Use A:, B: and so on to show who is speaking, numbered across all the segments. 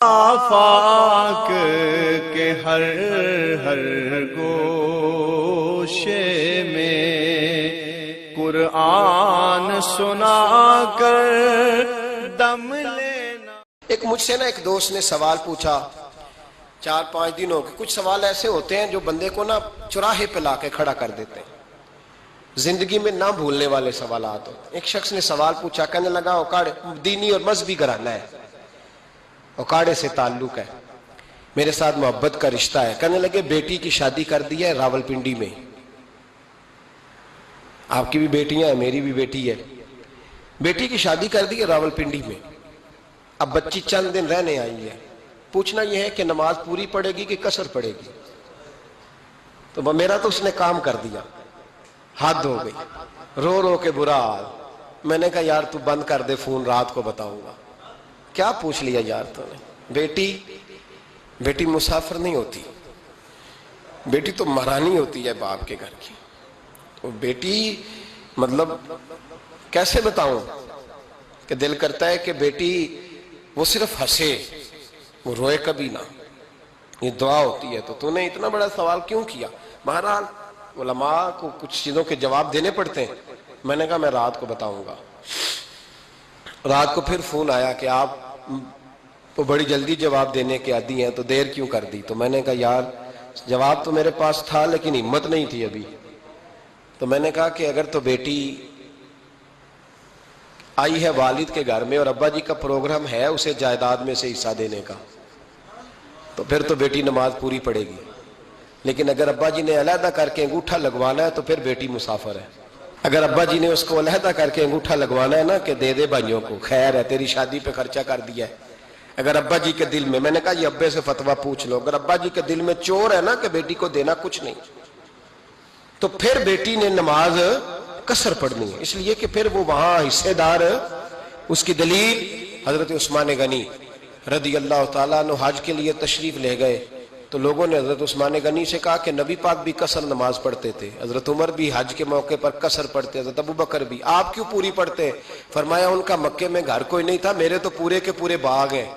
A: آفاق کے ہر ہر گوشے میں قرآن سنا کر دم لینا۔
B: ایک مجھ سے ایک دوست نے سوال پوچھا 4-5 دنوں کے، کچھ سوال ایسے ہوتے ہیں جو بندے کو چوراہے پہ لا کے کھڑا کر دیتے ہیں، زندگی میں نہ بھولنے والے سوالات ہوتے ہیں۔ ایک شخص نے سوال پوچھا، کہنے لگا اوکاڑے دینی اور مذہبی گھرانہ ہے، اوکاڑے سے تعلق ہے، میرے ساتھ محبت کا رشتہ ہے۔ کہنے لگے بیٹی کی شادی کر دی ہے راولپنڈی میں، آپ کی بھی بیٹیاں ہیں، میری بھی بیٹی ہے، بیٹی کی شادی کر دی ہے راولپنڈی میں، اب بچی چند دن رہنے آئی ہے، پوچھنا یہ ہے کہ نماز پوری پڑے گی کہ قصر پڑے گی؟ تو میرا تو اس نے کام کر دیا، حد ہو گئی، رو رو کے برا حال۔ میں نے کہا یار تو بند کر دے فون، رات کو بتاؤں گا۔ کیا پوچھ لیا یار تو نے؟ بیٹی مسافر نہیں ہوتی، بیٹی تو مہرانی ہوتی ہے باپ کے گھر کی۔ بیٹی مطلب کیسے بتاؤں کہ دل کرتا ہے کہ بیٹی وہ صرف ہنسے، وہ روئے کبھی نہ، یہ دعا ہوتی ہے۔ تو نے اتنا بڑا سوال کیوں کیا؟ بہرحال علماء کو کچھ چیزوں کے جواب دینے پڑتے ہیں۔ میں نے کہا میں رات کو بتاؤں گا۔ رات کو پھر فون آیا کہ آپ بڑی جلدی جواب دینے کے عادی ہیں، تو دیر کیوں کر دی؟ تو میں نے کہا یار جواب تو میرے پاس تھا لیکن ہمت نہیں تھی ابھی۔ تو میں نے کہا کہ اگر تو بیٹی آئی ہے والد کے گھر میں اور ابا جی کا پروگرام ہے اسے جائیداد میں سے حصہ دینے کا، تو پھر تو بیٹی نماز پوری پڑے گی، لیکن اگر ابا جی نے علیحدہ کر کے انگوٹھا لگوانا ہے تو پھر بیٹی مسافر ہے۔ اگر ابا جی نے اس کو علیحدہ کر کے انگوٹھا لگوانا ہے نا کہ دے دے بھائیوں کو، خیر ہے تیری شادی پہ خرچہ کر دیا ہے، اگر ابا جی کے دل میں نے کہا یہ ابے سے فتویٰ پوچھ لو، اگر ابا جی کے دل میں چور ہے نا کہ بیٹی کو دینا کچھ نہیں، تو پھر بیٹی نے نماز قصر پڑھنی ہے، اس لیے کہ پھر وہ وہاں حصے دار۔ اس کی دلیل حضرت عثمان غنی رضی اللہ تعالیٰ عنہ حج کے لیے تشریف لے گئے، تو لوگوں نے حضرت عثمان غنی سے کہا کہ نبی پاک بھی قصر نماز پڑھتے تھے، حضرت عمر بھی حج کے موقع پر قصر پڑھتے، حضرت ابو بکر بھی، آپ کیوں پوری پڑھتے؟ فرمایا ان کا مکے میں گھر کوئی نہیں تھا، میرے تو پورے کے پورے باغ ہیں،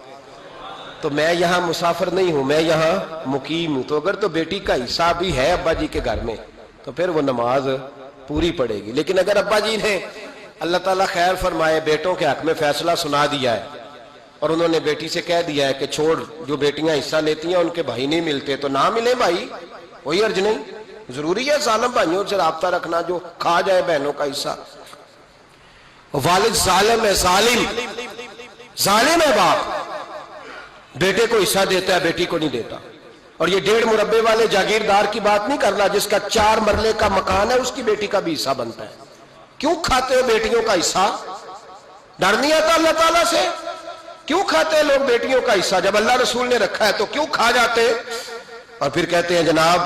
B: تو میں یہاں مسافر نہیں ہوں، میں یہاں مقیم ہوں، تو اگر تو بیٹی کا حصہ بھی ہے ابا جی کے گھر میں تو پھر وہ نماز پوری پڑے گی۔ لیکن اگر ابا جی نے اللہ تعالیٰ خیر فرمائے بیٹوں کے حق میں فیصلہ سنا دیا ہے اور انہوں نے بیٹی سے کہہ دیا ہے کہ چھوڑ، جو بیٹیاں حصہ لیتی ہیں ان کے بھائی نہیں ملتے تو نہ ملے بھائی، کوئی حرج نہیں، ضروری ہے ظالم بھائیوں سے رابطہ رکھنا جو کھا جائے بہنوں کا حصہ۔ والد ظالم ہے، ظالم ہے باپ، بیٹے کو حصہ دیتا ہے بیٹی کو نہیں دیتا۔ اور یہ 1.5 مربے والے جاگیردار کی بات نہیں کرنا، جس کا 4 مرلے کا مکان ہے اس کی بیٹی کا بھی حصہ بنتا ہے۔ کیوں کھاتے ہو بیٹیوں کا حصہ؟ ڈر نہیں آتا اللہ تعالیٰ سے؟ کیوں کھاتے ہیں لوگ بیٹیوں کا حصہ؟ جب اللہ رسول نے رکھا ہے تو کیوں کھا جاتے ہیں؟ اور پھر کہتے ہیں جناب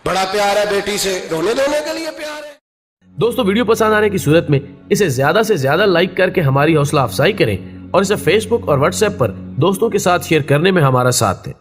B: بڑا پیار ہے بیٹی سے، رونے دھونے کے لیے پیار ہے۔
C: دوستو ویڈیو پسند آنے کی صورت میں اسے زیادہ سے زیادہ لائک کر کے ہماری حوصلہ افزائی کریں اور اسے فیس بک اور واٹس ایپ پر دوستوں کے ساتھ شیئر کرنے میں ہمارا ساتھ دیں۔